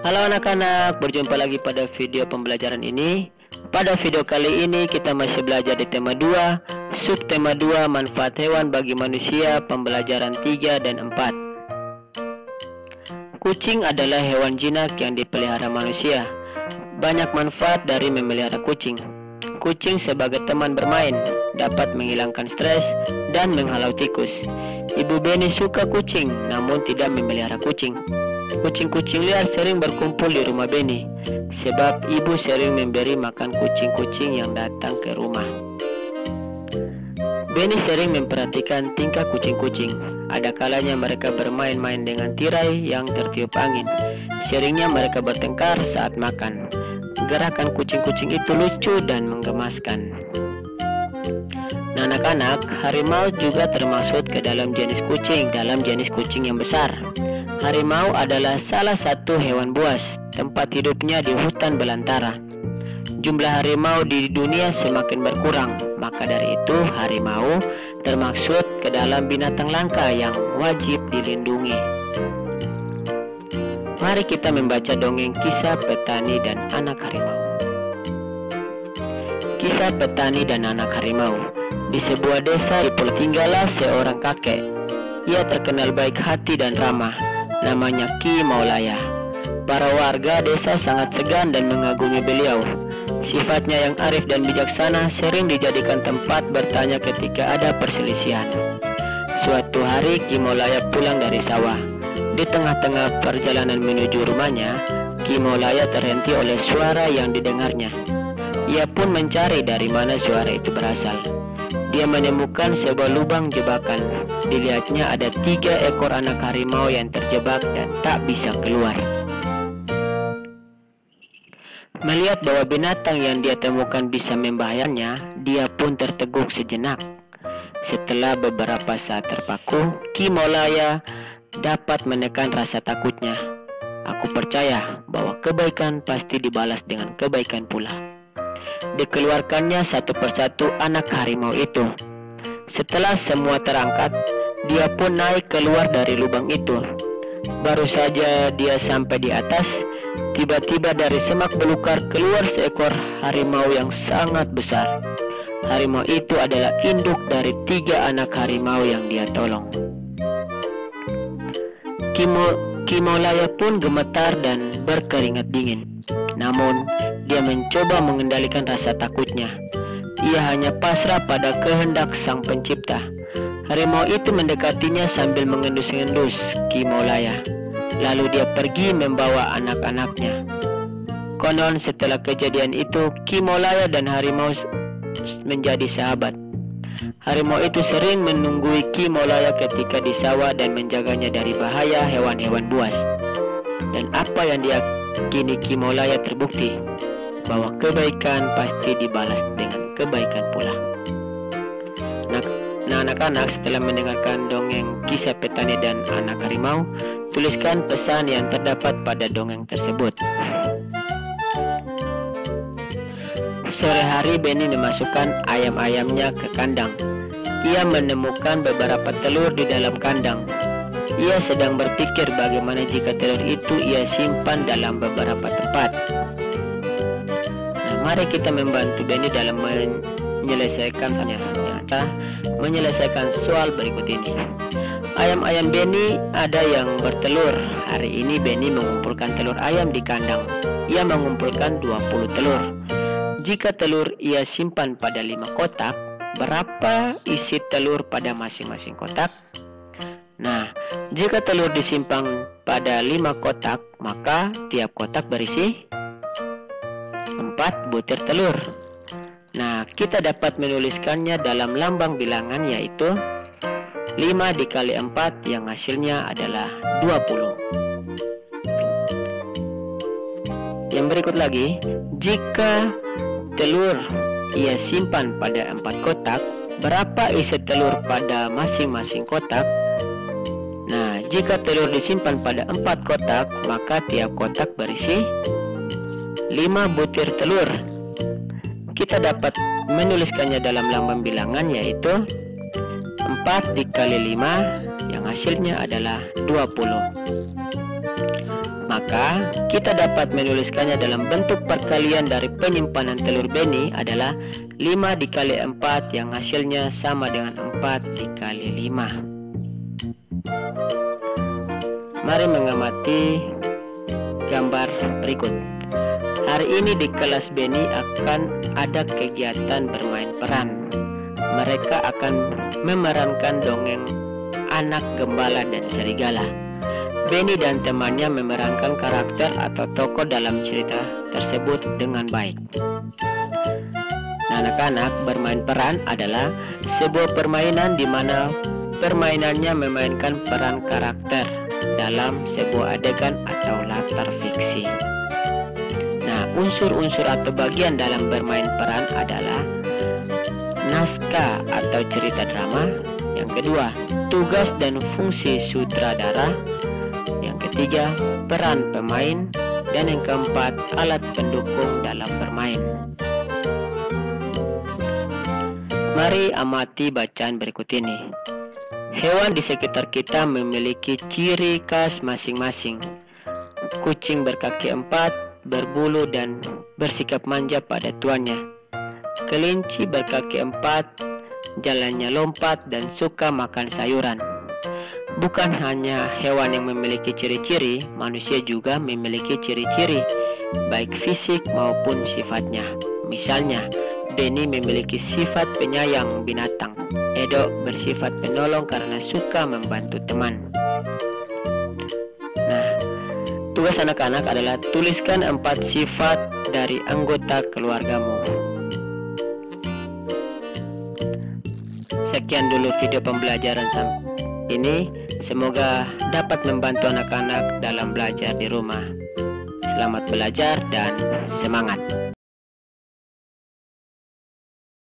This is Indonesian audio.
Halo anak-anak, berjumpa lagi pada video pembelajaran ini. Pada video kali ini kita masih belajar di tema 2, subtema 2, manfaat hewan bagi manusia, pembelajaran 3 dan 4. Kucing adalah hewan jinak yang dipelihara manusia. Banyak manfaat dari memelihara kucing. Kucing sebagai teman bermain, dapat menghilangkan stres dan menghalau tikus. Ibu Benny suka kucing, namun tidak memelihara kucing. Kucing-kucing liar sering berkumpul di rumah Benny, sebab ibu sering memberi makan kucing-kucing yang datang ke rumah. Benny sering memperhatikan tingkah kucing-kucing. Ada kalanya mereka bermain-main dengan tirai yang tertiup angin. Seringnya mereka bertengkar saat makan. Gerakan kucing-kucing itu lucu dan menggemaskan. Nah, anak-anak, harimau juga termasuk ke dalam jenis kucing yang besar. Harimau adalah salah satu hewan buas, tempat hidupnya di hutan belantara. Jumlah harimau di dunia semakin berkurang, maka dari itu harimau termaksud ke dalam binatang langka yang wajib dilindungi. Mari kita membaca dongeng kisah petani dan anak harimau. Kisah petani dan anak harimau. Di sebuah desa di pulau tinggallah seorang kakek. Ia terkenal baik hati dan ramah. Namanya Ki Maulaya. Para warga desa sangat segan dan mengagumi beliau. Sifatnya yang arif dan bijaksana sering dijadikan tempat bertanya ketika ada perselisihan. Suatu hari Ki Maulaya pulang dari sawah. Di tengah-tengah perjalanan menuju rumahnya, Ki Maulaya terhenti oleh suara yang didengarnya. Ia pun mencari dari mana suara itu berasal. Dia menemukan sebuah lubang jebakan. Dilihatnya ada 3 ekor anak harimau yang terjebak dan tak bisa keluar. Melihat bahwa binatang yang dia temukan bisa membahayakannya, dia pun terteguk sejenak. Setelah beberapa saat terpaku, Ki Maulaya dapat menekan rasa takutnya. Aku percaya bahwa kebaikan pasti dibalas dengan kebaikan pula. Dikeluarkannya satu persatu anak harimau itu. Setelah semua terangkat, dia pun naik keluar dari lubang itu. Baru saja dia sampai di atas, tiba-tiba dari semak belukar keluar seekor harimau yang sangat besar. Harimau itu adalah induk dari 3 anak harimau yang dia tolong. Ki Maulaya pun gemetar dan berkeringat dingin. Namun, dia mencoba mengendalikan rasa takutnya. Ia hanya pasrah pada kehendak Sang Pencipta. Harimau itu mendekatinya sambil mengendus-endus Ki Maulaya. Lalu dia pergi membawa anak-anaknya. Konon setelah kejadian itu, Ki Maulaya dan harimau menjadi sahabat. Harimau itu sering menunggui Ki Maulaya ketika di sawah dan menjaganya dari bahaya hewan-hewan buas. Dan apa yang diyakini Ki Maulaya terbukti, bahwa kebaikan pasti dibalas dengan kebaikan pula. Nah, anak-anak, setelah mendengarkan dongeng kisah petani dan anak harimau, tuliskan pesan yang terdapat pada dongeng tersebut. Sore hari Benny memasukkan ayam-ayamnya ke kandang. Ia menemukan beberapa telur di dalam kandang. Ia sedang berpikir bagaimana jika telur itu ia simpan dalam beberapa tempat. Nah, mari kita membantu Benny dalam menyelesaikan soal berikut ini. Ayam-ayam Benny ada yang bertelur. Hari ini Benny mengumpulkan telur ayam di kandang. Ia mengumpulkan 20 telur. Jika telur ia simpan pada 5 kotak, berapa isi telur pada masing-masing kotak? Nah, jika telur disimpan pada 5 kotak, maka tiap kotak berisi 4 butir telur. Nah, kita dapat menuliskannya dalam lambang bilangan, yaitu 5 dikali 4 yang hasilnya adalah 20. Yang berikut lagi, jika telur ia simpan pada 4 kotak, berapa isi telur pada masing-masing kotak? Nah, jika telur disimpan pada 4 kotak, maka tiap kotak berisi 5 butir telur. Kita dapat menuliskannya dalam lambang bilangan, yaitu 4 dikali 5 yang hasilnya adalah 20. Maka kita dapat menuliskannya dalam bentuk perkalian dari penyimpanan telur Benny adalah 5 dikali 4 yang hasilnya sama dengan 4 dikali 5. Mari mengamati gambar berikut. Hari ini di kelas Benny akan ada kegiatan bermain peran. Mereka akan memerankan dongeng anak gembala dan serigala. Benny dan temannya memerankan karakter atau tokoh dalam cerita tersebut dengan baik. Nah, anak-anak, bermain peran adalah sebuah permainan di mana permainannya memainkan peran karakter dalam sebuah adegan atau latar fiksi. Nah, unsur-unsur atau bagian dalam bermain peran adalah naskah atau cerita drama. Yang kedua, tugas dan fungsi sutradara. Yang ketiga, peran pemain. Dan yang keempat, alat pendukung dalam bermain. Mari amati bacaan berikut ini. Hewan di sekitar kita memiliki ciri khas masing-masing. Kucing berkaki 4, berbulu dan bersikap manja pada tuannya. Kelinci berkaki 4, jalannya lompat dan suka makan sayuran. Bukan hanya hewan yang memiliki ciri-ciri, manusia juga memiliki ciri-ciri, baik fisik maupun sifatnya. Misalnya, Benny memiliki sifat penyayang binatang. Edo bersifat penolong karena suka membantu teman. Nah, tugas anak-anak adalah tuliskan 4 sifat dari anggota keluargamu. Sekian dulu video pembelajaran ini. Semoga dapat membantu anak-anak dalam belajar di rumah. Selamat belajar dan semangat!